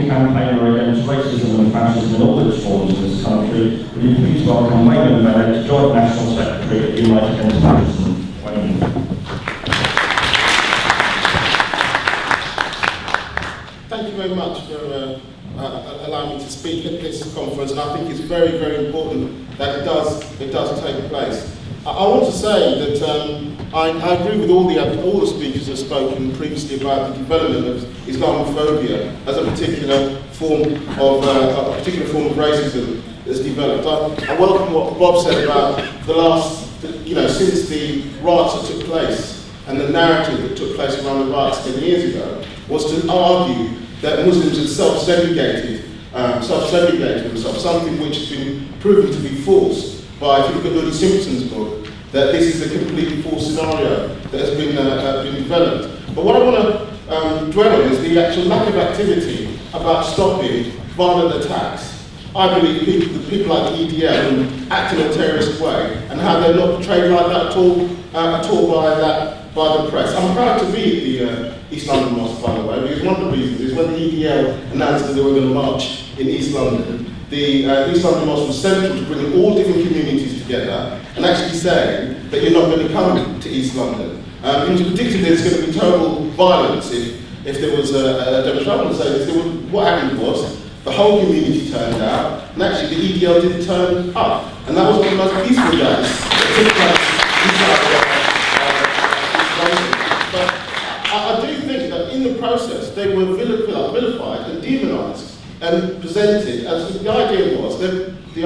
campaigner against racism and fascism in all its forms in this country, will you please welcome Weyman Bennett, Joint National Secretary at United Against Fascism. Weyman. Thank you very much for allowing me to speak at this conference, and I think it's very, very important that it does take place. I want to say that I agree with all the speakers who have spoken previously about the development of Islamophobia as a particular form of racism that's developed. I welcome what Bob said about the last, since the riots that took place and the narrative that took place around the riots 10 years ago was to argue that Muslims had self-segregated themselves, something which has been proven to be false. By, if you look at Lily Simpson's book, that this is a completely false scenario that has been developed. But what I want to dwell on is the actual lack of activity about stopping violent attacks. I believe people like the EDL act in a terrorist way, and how they're not portrayed like that at all by the press. I'm proud to be at the East London Mosque, by the way, because one of the reasons is when the EDL announced that they were going to march in East London, the East London Mosque was central to bringing all different communities together and actually saying that you're not going to come to East London. It was predicted there's going to be terrible violence if there was a demonstration. I want to say this, what happened was the whole community turned out, and actually the EDL didn't turn up. And that was one of the most peaceful days that took place But I do think that in the process they were vilified and demonised and presented as the idea was that the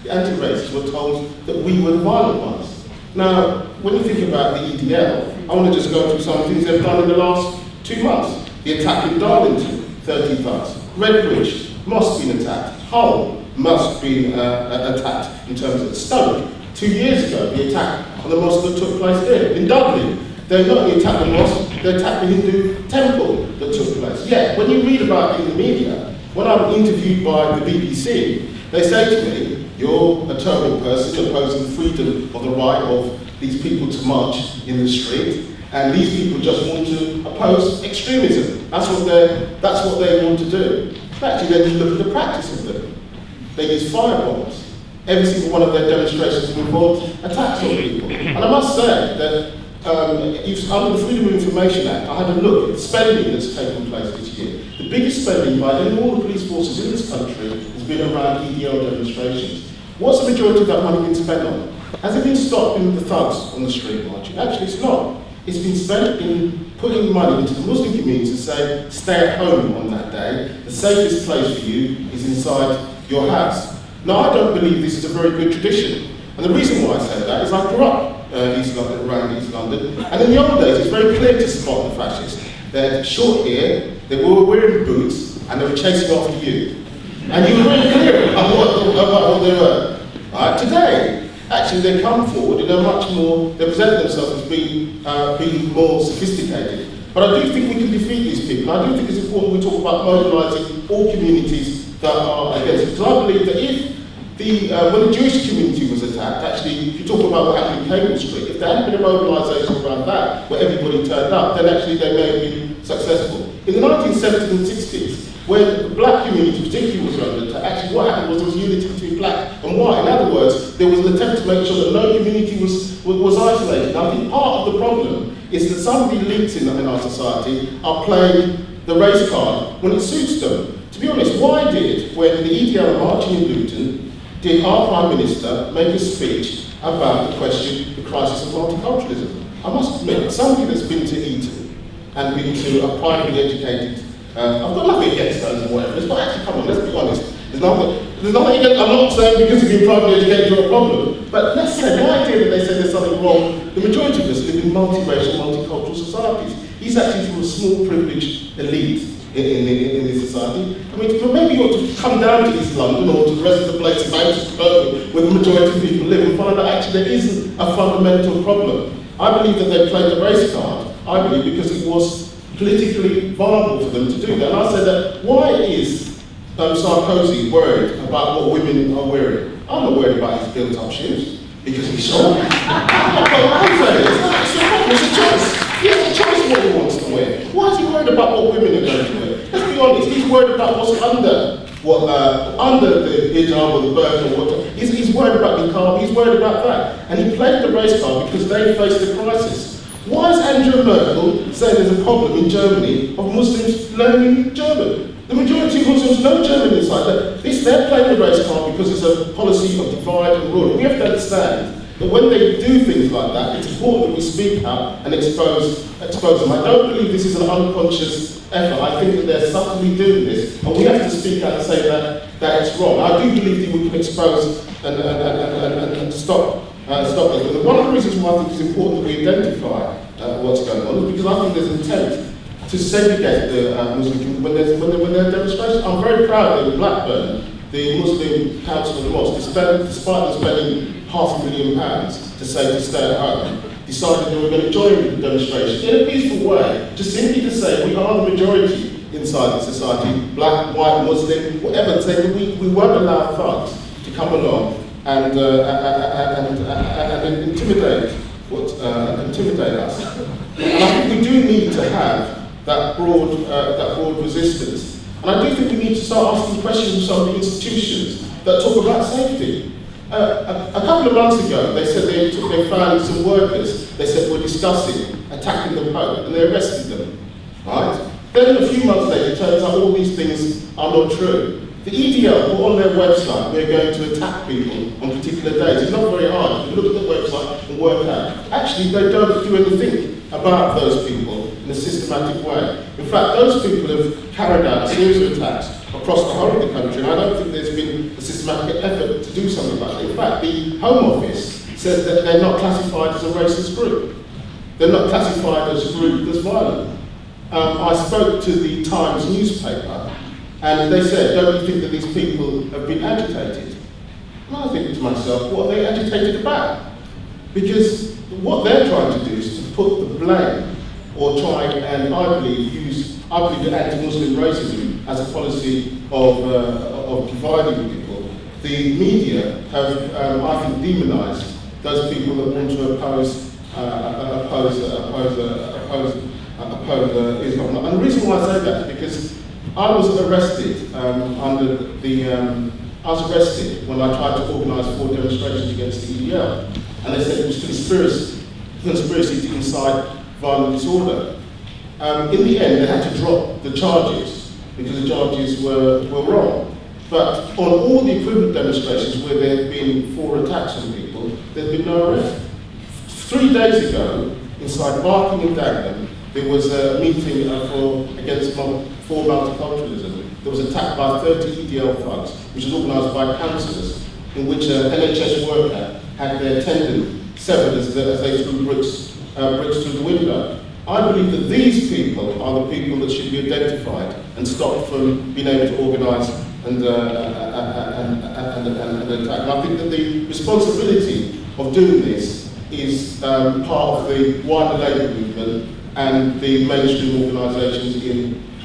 anti-racists were told that we were the violent ones. Now, when you think about the EDL, I want to just go through some things they've done in the last 2 months. The attack in Darlington, 30 thugs. Redbridge, mosque been attacked. Hull, mosque been attacked in terms of Stoke. 2 years ago, the attack on the mosque that took place there. In Dublin, they not only attacked the mosque, they attacked the Hindu temple that took place. Yet, when you read about it in the media, when I'm interviewed by the BBC, they say to me, you're a terrible person, you're opposing freedom of the right of these people to march in the street, and these people just want to oppose extremism. That's what they want to do. Actually, then you look at the practice of them. They use firebombs. Every single one of their demonstrations involved attacks on people. And I must say that under the Freedom of Information Act, I had a look at the spending that's taken place this year. The biggest spending by all the police forces in this country has been around EDL demonstrations. What's the majority of that money been spent on? Has it been stopping the thugs on the street marching? Actually, it's not. It's been spent in putting money into the Muslim community to say, stay at home on that day. The safest place for you is inside your house. Now, I don't believe this is a very good tradition. And the reason why I say that is I grew up around East London, and in the old days it's very clear to spot the fascists. They had short hair, they were wearing boots, and they were chasing after you. And you were very clear about what they were. Today, actually they come forward and they present themselves as being more sophisticated. But I do think we can defeat these people. I do think it's important we talk about mobilising all communities that are against it. Because I believe that if when the Jewish community was attacked, actually, if you talk about what happened in Cable Street, if there hadn't been a mobilisation around that, where everybody turned up, then actually they may have been successful. In the 1970s and 60s, when the black community particularly was under attack, actually what happened was there was unity between black and white. In other words, there was an attempt to make sure that no community was isolated. I think part of the problem is that some of the elites in our society are playing the race card when it suits them. To be honest, why when the EDL are marching in Luton, did our Prime Minister make a speech about the crisis of multiculturalism? I must admit, somebody that's been to Eton and been to a privately educated, I've got nothing against those or whatever, but actually, come on, let's be honest. There's nothing against, I'm not saying because you've been privately educated you're a problem, but let's say the idea that they say there's something wrong, the majority of us live in multiracial, multicultural societies. He's actually from a small privileged elite in this society. I mean, maybe you ought to come down to East London or to the rest of the places like Suburban, where the majority of people live, and find out actually there isn't a fundamental problem. I believe that they played the race card, I believe, because it was politically viable for them to do that. And I said that, why is Sarkozy worried about what women are wearing? I'm not worried about his built-up shoes, because he's short. I'm saying it's a choice. He has a choice what he wants to wear. Why is he worried about what women are going to wear? Let's be be honest, he's worried about what's under the hijab or the burqa or whatever. He's worried about the niqab, he's worried about that. And he played the race card because they faced the crisis. Why is Angela Merkel saying there's a problem in Germany of Muslims learning German? The majority of Muslims know German inside that. They're playing the race card because it's a policy of divide and rule. We have to understand that when they do things like that, it's important that we speak out and expose them. I don't believe this is an unconscious effort. I think that they're subtly doing this, and we have to speak out and say that it's wrong. I do believe that we can expose and stop it. One of the reasons why I think it's important that we identify what's going on is because I think there's intent to segregate the Muslim community when there are demonstrations. I'm very proud that in Blackburn, the Muslim Council of the Mosque, despite them spending £500,000 to say to stay at home, decided they were going to join the demonstration in a peaceful way, just simply to say we are the majority inside the society, black, white, Muslim, whatever, to say that we won't allow thugs to come along and intimidate us. And I think we do need to have that broad resistance. And I do think we need to start asking questions of some of the institutions that talk about safety. A couple of months ago, they said they found some workers, they said were discussing attacking the Pope, and they arrested them, right? Then a few months later, it turns out all these things are not true. The EDL put on their website, we're going to attack people on particular days. It's not very hard. You look at the website and work out. Actually, they don't do anything about those people in a systematic way. In fact, those people have carried out a series of attacks across the whole of the country, and I don't think there's been a systematic effort to do something about it. In fact, the Home Office says that they're not classified as a racist group. They're not classified as a group that's violent. I spoke to the Times newspaper, and they said, don't you think that these people have been agitated? And I think to myself, what are they agitated about? Because what they're trying to do is to put the blame, or try and, I believe, use anti-Muslim racism as a policy of dividing people. The media have, I think, demonised those people that want to oppose Islam. And the reason why I say that is because I was arrested when I tried to organise 4 demonstrations against the EDL, and they said it was conspiracy to incite violent disorder. In the end, they had to drop the charges because the charges were wrong. But on all the equivalent demonstrations where there had been 4 attacks on people, there had been no arrest. 3 days ago, inside Barking and Dagenham, there was a meeting for multiculturalism. There was an attack by 30 EDL thugs, which was organised by councillors, in which an NHS worker had their tendon severed as they threw bricks through the window. I believe that these people are the people that should be identified and stopped from being able to organise and attack. And I think that the responsibility of doing this is part of the wider labour movement, and the mainstream organisations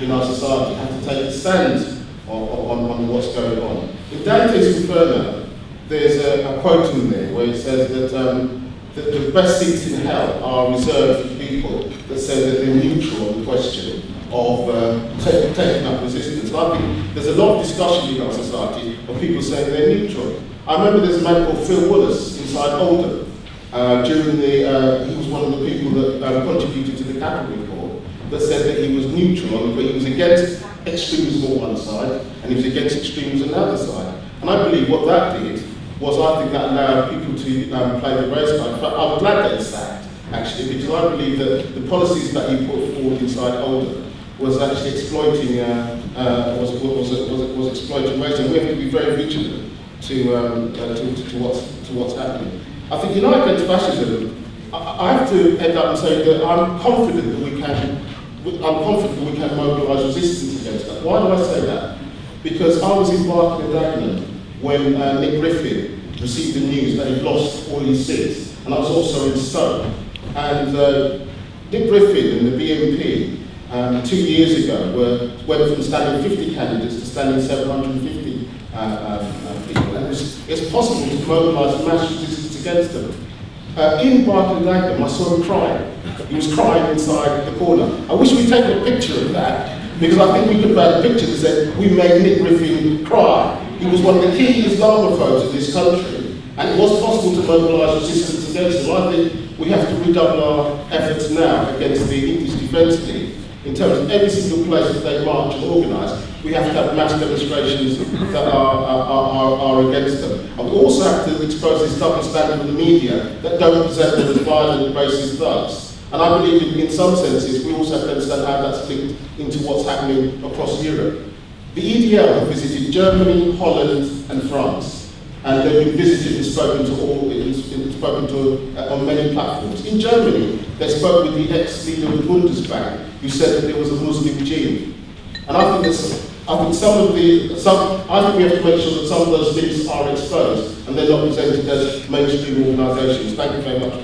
in our society have to take a stand on what's going on. In Dante's Inferno, there's a quote in there where it says that the best seats in hell are reserved for people that say that they're neutral on the question of taking up resistance. And I think there's a lot of discussion in our society of people saying they're neutral. I remember there's a man called Phil Willis inside Oldham. He was one of the people that contributed to the Capital Report that said that he was neutral, but he was against extremism on one side and he was against extremism on the other side. And I believe what that did was, I think that allowed people to play the race card. But I'm glad that it's sacked, actually, because I believe that the policies that he put forward inside Oldham was actually exploiting was exploiting race, and we have to be very vigilant to what's happening. I think United Against Fascism, I have to end up and say that I'm confident that we can mobilise resistance against that. Why do I say that? Because I was in Barking and Dagenham when Nick Griffin received the news that he'd lost all his seats, and I was also in Stoke. And Nick Griffin and the BNP 2 years ago went from standing 50 candidates to standing 750 people, and it's possible to mobilise mass resistance against them. In Barking and Dagenham, I saw him crying. He was crying inside the corner. I wish we'd taken a picture of that, Because I think we could paint a picture that said, we made Nick Griffin cry. He was one of the key Islamophobes in this country, and it was possible to mobilise resistance against him. I think we have to redouble our efforts now against the English Defence League. In terms of every single place that they march and organise, we have to have mass demonstrations that are against them. And we also have to expose this double standard of the media that don't present them as violent, racist thugs. And I believe in some senses we also have to understand how that's linked into what's happening across Europe. The EDL have visited Germany, Holland and France, and they've been visited and spoken to on many platforms. In Germany, they spoke with the ex-leader of the Bundesbank, who said that there was a Muslim gene. And I think we have to make sure that some of those links are exposed and they're not presented as mainstream organisations. Thank you very much.